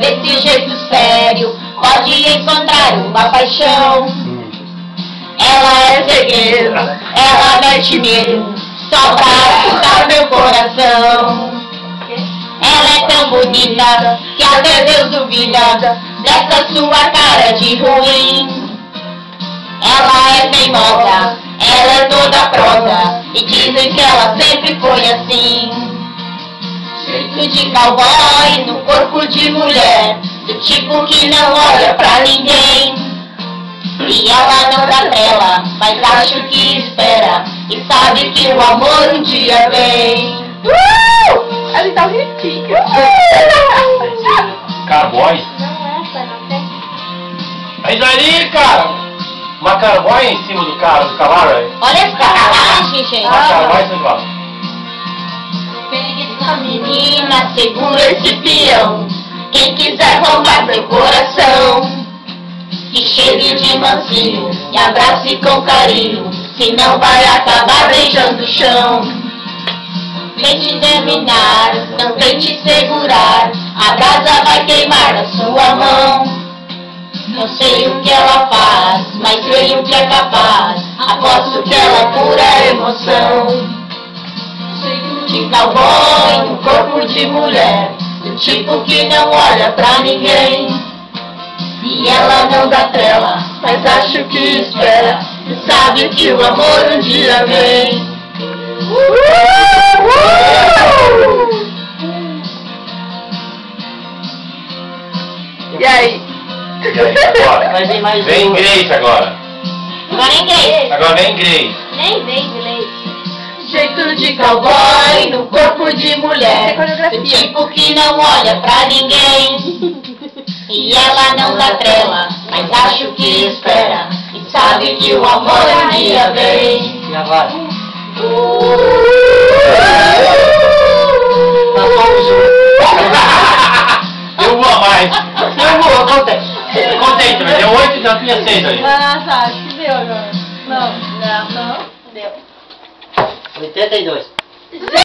Desse jeito sério, pode encontrar uma paixão. Ela é cegueira, ela mete medo, só pra assustar meu coração. Ela é tão bonita, que até Deus duvida dessa sua cara de ruim. Ela é teimosa, ela é toda prosa, e dizem que ela sempre foi assim. Jeito de cowboy no corpo de mulher, do tipo que não olha pra ninguém. E ela não dá trela, mas acho que espera, e sabe que o amor um dia vem. Ele tá riquinho. Cowboy? Não é, pai, não tem. É isso aí, cara! Uma cowboy em cima do cara, do cavalo, é? Olha essa carruagem, gente. Uma cowboy em cima do cavalo. Pegue essa menina, segura esse peão. Quem quiser roubar meu coração, que chegue de mansinho e abrace com carinho, senão vai acabar beijando o chão. Tente terminar, não tente segurar, a brasa vai queimar na sua mão. Não sei o que ela faz, mas sei o que é capaz, aposto que ela é pura emoção. Jeito de cowboy no corpo de mulher, do tipo que não olha pra ninguém. E ela não dá trela, mas acho que espera, e sabe que o amor um dia vem. E aí? Agora. Vai vir mais Vem um. Grace agora. Agora é inglês. Agora vem Grace. Nem vem inglês. Jeito de cowboy no corpo de mulher, coreografia. do tipo que não olha pra ninguém. E ela não dá trela, mas acho que espera, e sabe que o amor um dia vem. E agora? Nós somos Eu vou a mais. Eu vou, contente. Contente, mas deu 8 e já tinha 6 ali. Ah, tá, acho que deu agora. Não. Não. Deu. 82.